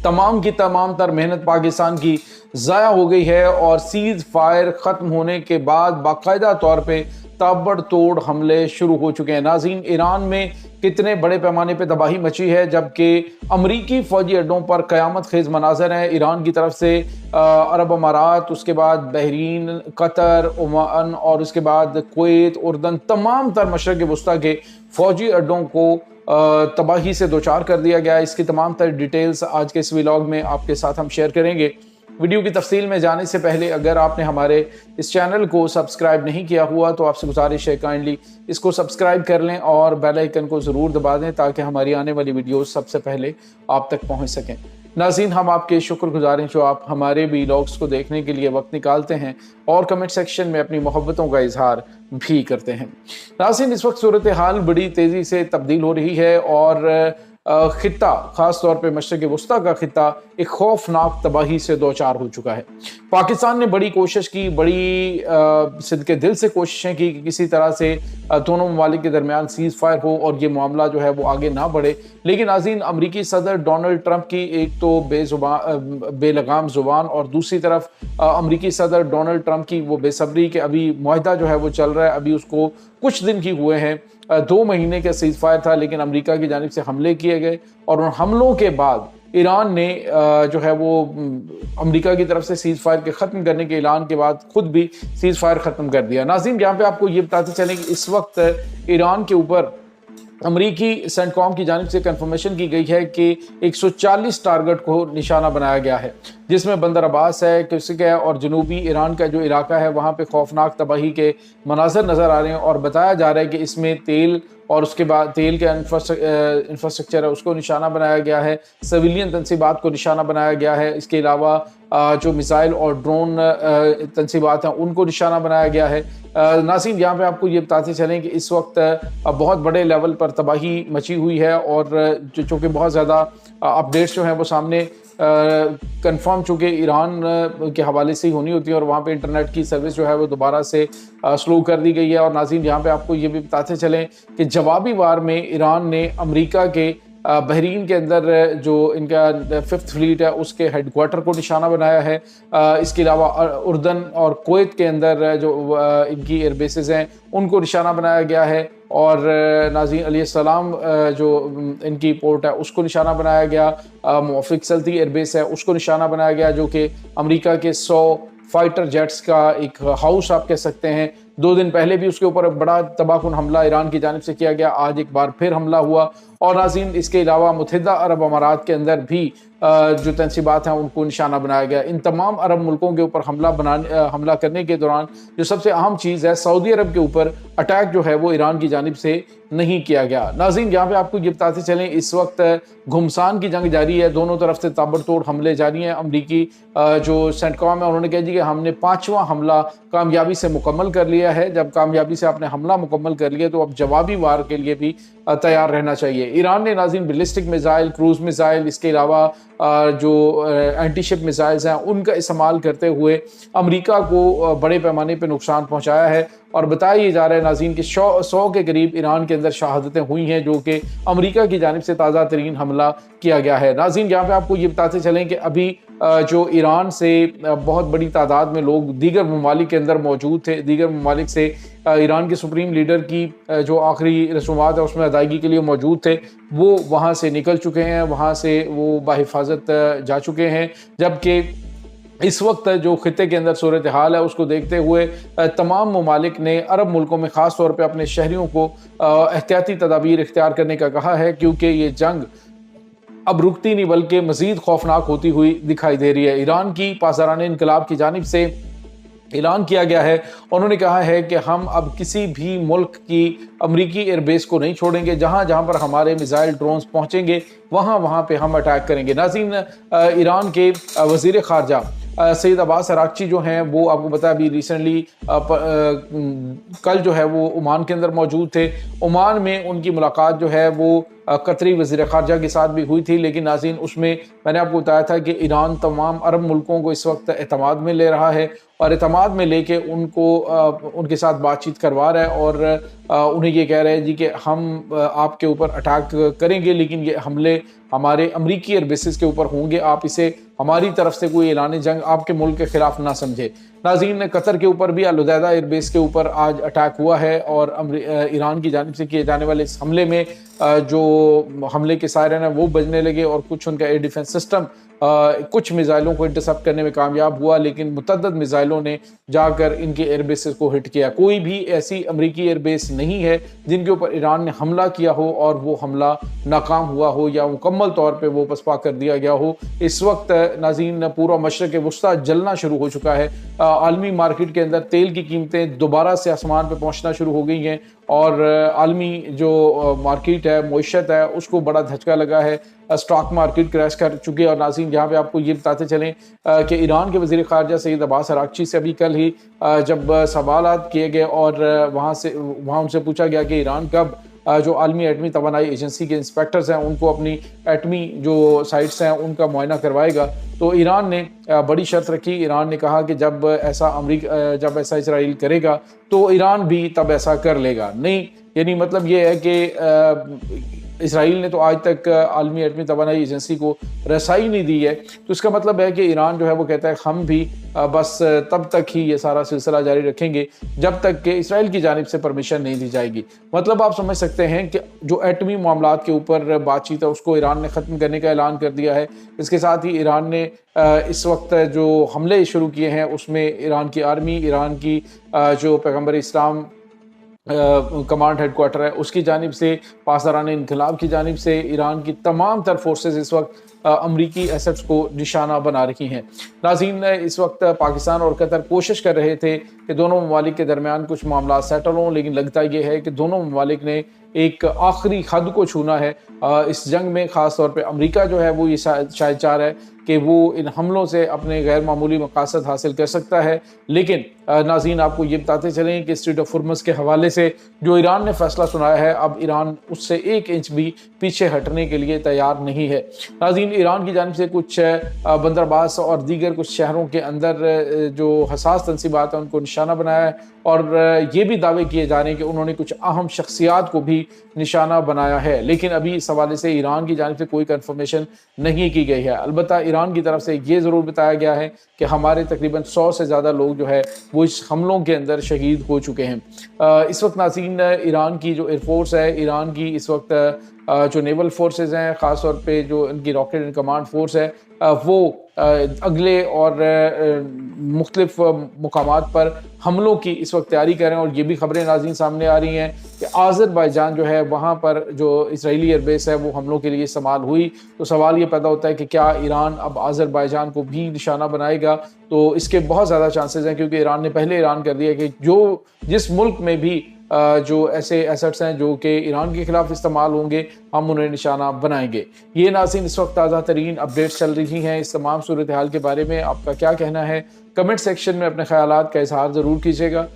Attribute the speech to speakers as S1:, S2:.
S1: तमाम की तमाम तर मेहनत पाकिस्तान की ज़ाया हो गई है और सीज़ फायर ख़त्म होने के बाद बाकायदा तौर पे ताबड़तोड़ हमले शुरू हो चुके हैं। नाज़रीन, ईरान में कितने बड़े पैमाने पर तबाही मची है, जबकि अमरीकी फ़ौजी अड्डों पर क़यामत खेज़ मनाज़र हैं। ईरान की तरफ से अरब अमारात, उसके बाद बहरीन, कतर, ओमान और उसके बाद कुवैत, उर्दन, तमाम तर मशरक़ वस्ता के फ़ौजी अड्डों को तबाही से दोचार कर दिया गया। इसकी तमाम तर डिटेल्स आज के इस व्लॉग में आपके साथ हम शेयर करेंगे। वीडियो की तफसील में जाने से पहले अगर आपने हमारे इस चैनल को सब्सक्राइब नहीं किया हुआ तो आपसे गुजारिश है काइंडली इसको सब्सक्राइब कर लें और बेल आइकन को ज़रूर दबा दें ताकि हमारी आने वाली वीडियोस सबसे पहले आप तक पहुंच सकें। नाज़रीन, हम आपके शुक्रगुजार हैं जो आप हमारे व्लॉग्स को देखने के लिए वक्त निकालते हैं और कमेंट सेक्शन में अपनी मोहब्बतों का इजहार भी करते हैं। नाज़रीन, इस वक्त सूरत हाल बड़ी तेज़ी से तब्दील हो रही है और खित्ता, ख़ास तौर पे मशरक़ वस्ता का खित्ता एक खौफनाक तबाही से दो चार हो चुका है। पाकिस्तान ने बड़ी कोशिश की, बड़ी सिद्क़े दिल से कोशिशें की कि किसी तरह से दोनों ममालिक के दरमियान सीज़ फायर हो और ये मामला जो है वो आगे ना बढ़े। लेकिन नाज़रीन, अमरीकी सदर डोनाल्ड ट्रंप की एक तो बेलगाम ज़ुबान और दूसरी तरफ अमरीकी सदर डोनाल्ड ट्रंप की वो बेसब्री कि अभी मुआहदा जो है वो चल रहा है, अभी उसको कुछ दिन की हुए हैं। 2 महीने का सीज़ फायर था, लेकिन अमेरिका की जानिब से हमले किए गए और उन हमलों के बाद ईरान ने जो है वो अमेरिका की तरफ से सीज़ फायर के ख़त्म करने के ऐलान के बाद खुद भी सीज़ फायर ख़त्म कर दिया। नाज़रीन, यहाँ पे आपको ये बताते चलें कि इस वक्त ईरान के ऊपर अमरीकी सेंटकॉम की जानिब से कंफर्मेशन की गई है कि 140 टारगेट को निशाना बनाया गया है, जिसमें बंदर अब्बास है, किस्क है और जनूबी ईरान का जो इलाका है वहाँ पे खौफनाक तबाही के मनाज़र नज़र आ रहे हैं। और बताया जा रहा है कि इसमें तेल और उसके बाद तेल के इंफ्रास्ट्रक्चर है उसको निशाना बनाया गया है, सिविलियन तनसीबात को निशाना बनाया गया है। इसके अलावा जो मिसाइल और ड्रोन तनसीबात हैं उनको निशाना बनाया गया है। नाज़रीन, यहाँ पे आपको ये बताते चलें कि इस वक्त बहुत बड़े लेवल पर तबाही मची हुई है और चूँकि बहुत ज़्यादा अपडेट्स जो हैं वो सामने कंफर्म चूँकि ईरान के हवाले से ही होनी होती है और वहाँ पे इंटरनेट की सर्विस जो है वो दोबारा से स्लो कर दी गई है। और नाज़रीन, यहाँ पे आपको ये भी बताते चलें कि जवाबी वार में ईरान ने अमेरिका के बहरीन के अंदर जो इनका 5th फ्लीट है उसके हेडक्वार्टर को निशाना बनाया है। इसके अलावा उर्दन और कुवैत के अंदर जो इनकी एयरबेसेस हैं उनको निशाना बनाया गया है। और नाज़रीन, अलैहिस्सलाम जो इनकी पोर्ट है उसको निशाना बनाया गया। मुआफ़िक सल्ती एयरबेस है उसको निशाना बनाया गया, जो कि अमेरिका के 100 फाइटर जेट्स का एक हाउस आप कह सकते हैं। 2 दिन पहले भी उसके ऊपर बड़ा तबाहकुन हमला ईरान की जानिब से किया गया, आज एक बार फिर हमला हुआ। और नाज़रीन, इसके अलावा मुत्तहिदा अरब अमारात के अंदर भी जो तनसीबात हैं उनको निशाना बनाया गया। इन तमाम अरब मुल्कों के ऊपर हमला करने के दौरान जो सबसे अहम चीज़ है, सऊदी अरब के ऊपर अटैक जो है वो ईरान की जानिब से नहीं किया गया। नाज़रीन, यहाँ पे आपको ये बताते चलें इस वक्त घुमसान की जंग जारी है, दोनों तरफ से ताबड़तोड़ हमले जारी हैं। अमरीकी जो सेंटकॉम है उन्होंने कहा जी कि हमने 5वां हमला कामयाबी से मुकम्मल कर लिया है। जब कामयाबी से आपने हमला मुकम्मल कर लिया तो अब जवाबी वार के लिए भी तैयार रहना चाहिए। ईरान ने नाज़रीन बैलिस्टिक मिसाइल, क्रूज़ मिसाइल, इसके अलावा जो एंटी-शिप मिसाइल्स हैं उनका इस्तेमाल करते हुए अमेरिका को बड़े पैमाने पर नुकसान पहुँचाया है। और बताया ये जा रहा है नाज़रीन कि 100 के करीब ईरान के अंदर शहादतें हुई हैं, जो कि अमेरिका की जानिब से ताज़ा तरीन हमला किया गया है। नाज़रीन, यहाँ पे आपको ये बताते चलें कि अभी जो ईरान से बहुत बड़ी तादाद में लोग दीगर ममालिक के अंदर मौजूद थे, दीगर ममालिक से ईरान के सुप्रीम लीडर की जो आखिरी रसूमात है उसमें अदायगी के लिए मौजूद थे, वो वहाँ से निकल चुके हैं, वहाँ से वो बाहिफाजत जा चुके हैं। जबकि इस वक्त जो खित्ते के अंदर सूरत हाल है उसको देखते हुए तमाम ममालिक ने अरब मुल्कों में ख़ास तौर पर अपने शहरियों को एहतियाती तदाबीर इख्तियार करने का कहा है, क्योंकि ये जंग अब रुकती नहीं बल्कि मज़ीद खौफनाक होती हुई दिखाई दे रही है। ईरान की पासदारान इनकलाब की जानिब से ऐलान किया गया है, उन्होंने कहा है कि हम अब किसी भी मुल्क की अमरीकी एयरबेस को नहीं छोड़ेंगे, जहाँ जहाँ पर हमारे मिसाइल ड्रोन्स पहुँचेंगे वहाँ वहाँ पे हम अटैक करेंगे। नाज़रीन, ईरान के वज़ीर ख़ारजा सईद अब्बास अरागची जो हैं वो आपको पता है अभी रिसेंटली कल जो है वो ओमान के अंदर मौजूद थे। ओमान में उनकी मुलाकात जो है वो कतरी वज़ीर ख़ारजा के साथ भी हुई थी, लेकिन नाज़रीन उसमें मैंने आपको बताया था कि ईरान तमाम अरब मुल्कों को इस वक्त एतमाद में ले रहा है और एतमाद में लेके उनको उनके साथ बातचीत करवा रहा है और उन्हें ये कह रहे हैं जी कि हम आपके ऊपर अटैक करेंगे, लेकिन ये हमले हमारे अमरीकी एयरबेसिस के ऊपर होंगे, आप इसे हमारी तरफ से कोई ऐलान जंग आपके मुल्क के खिलाफ ना समझे। नाज़रीन कतर के ऊपर भी अल-उदैदा एयरबेस के ऊपर आज अटैक हुआ है और ईरान की जानिब से किए जाने वाले इस हमले में जो हमले के सायरन है वो बजने लगे और कुछ उनका एयर डिफेंस सिस्टम कुछ मिसाइलों को इंटरसेप्ट करने में कामयाब हुआ, लेकिन मुतअद्दिद मिसाइलों ने जाकर इनके एयरबेसेस को हिट किया। कोई भी ऐसी अमरीकी एयरबेस नहीं है जिनके ऊपर ईरान ने हमला किया हो और वो हमला नाकाम हुआ हो या मुकम्मल तौर पे वो पसपा कर दिया गया हो। इस वक्त नाज़रीन पूरा मशरक़ वुस्ता जलना शुरू हो चुका है। आलमी मार्केट के अंदर तेल की कीमतें दोबारा से आसमान पर पहुँचना शुरू हो गई हैं और आलमी जो मार्केट है, मईशत है, उसको बड़ा धचका लगा है। स्टॉक मार्केट क्रैश कर चुकी है और नाज़रीन यहाँ पे आपको ये बताते चलें कि ईरान के वज़ीर ख़ारजा सईद अब्बास अराग़ची से अभी कल ही जब सवालात किए गए और वहाँ उनसे पूछा गया कि ईरान कब जो आलमी एटमी तवानाई एजेंसी के इंस्पेक्टर्स हैं उनको अपनी एटमी जो साइट्स हैं उनका मुआयना करवाएगा, तो ईरान ने बड़ी शर्त रखी। ईरान ने कहा कि जब ऐसा इसराइल करेगा तो ईरान भी तब ऐसा कर लेगा। नहीं, यानी मतलब ये है कि इसराइल ने तो आज तक आलमी एटमी तवानाई एजेंसी को रसाई नहीं दी है, तो इसका मतलब है कि ईरान जो है वो कहता है हम भी बस तब तक ही ये सारा सिलसिला जारी रखेंगे जब तक कि इसराइल की जानिब से परमिशन नहीं दी जाएगी। मतलब आप समझ सकते हैं कि जो एटमी मामलात के ऊपर बातचीत है उसको ईरान ने ख़त्म करने का ऐलान कर दिया है। इसके साथ ही ईरान ने इस वक्त जो हमले शुरू किए हैं उसमें ईरान की आर्मी, ईरान की जो पैगम्बर इस्लाम कमांड हेडक्वार्टर है उसकी जानिब से, पासदारान इनकलाब की जानिब से ईरान की तमाम तर फोर्सेस इस वक्त अमरीकी एसेट्स को निशाना बना रही हैं। नाज़रीन इस वक्त पाकिस्तान और कतर कोशिश कर रहे थे कि दोनों ममालिक के दरमियान कुछ मामला सेटल हों, लेकिन लगता यह है कि दोनों ममालिक ने एक आखिरी हद को छूना है इस जंग में। ख़ास तौर पे अमेरिका जो है वो ये शायद चाह रहा है कि वो इन हमलों से अपने गैर मामूली मकासद हासिल कर सकता है, लेकिन नाज़रीन आपको ये बताते चलें कि स्ट्रेट ऑफ हुर्मुज़ के हवाले से जो ईरान ने फैसला सुनाया है, अब ईरान उससे 1 इंच भी पीछे हटने के लिए तैयार नहीं है। नाज़रीन ईरान की जानिब से कुछ बंदरबास और दीगर कुछ शहरों के अंदर जो हसास तनसीबात हैं उनको निशाना बनाया है और ये भी दावे किए जा रहे हैं कि उन्होंने कुछ अहम शख्सियात को भी निशाना बनाया है, लेकिन अभी इस हवाले से ईरान की जानिब से कोई कंफर्मेशन नहीं की गई है। अलबत्ता ईरान की तरफ से ये ज़रूर बताया गया है कि हमारे तकरीबन 100 से ज़्यादा लोग जो है वो इस हमलों के अंदर शहीद हो चुके हैं। इस वक्त नाज़रीन ईरान की जो एयरफोर्स है, ईरान की इस वक्त जो नेवल फोर्सेस हैं, ख़ास तौर पे जो इनकी रॉकेट एंड कमांड फोर्स है, वो अगले और मुख्तलिफ मुकामात पर हमलों की इस वक्त तैयारी कर रहे हैं और ये भी खबरें नाज़रीन सामने आ रही हैं कि आज़रबाईजान जो है वहाँ पर जो इसराइली एयरबेस है वो हमलों के लिए इस्तेमाल हुई। तो सवाल ये पैदा होता है कि क्या ईरान अब आज़रबाईजान को भी निशाना बनाएगा? तो इसके बहुत ज़्यादा चांसेस हैं, क्योंकि ईरान ने पहले ऐलान कर दिया कि जिस मुल्क में भी जो ऐसे एसेट्स हैं जो कि ईरान के खिलाफ इस्तेमाल होंगे हम उन्हें निशाना बनाएंगे। ये नाज़रीन इस वक्त ताज़ा तरीन अपडेट्स चल रही हैं। इस तमाम सूरत हाल के बारे में आपका क्या कहना है? कमेंट सेक्शन में अपने ख्यालात का इजहार ज़रूर कीजिएगा।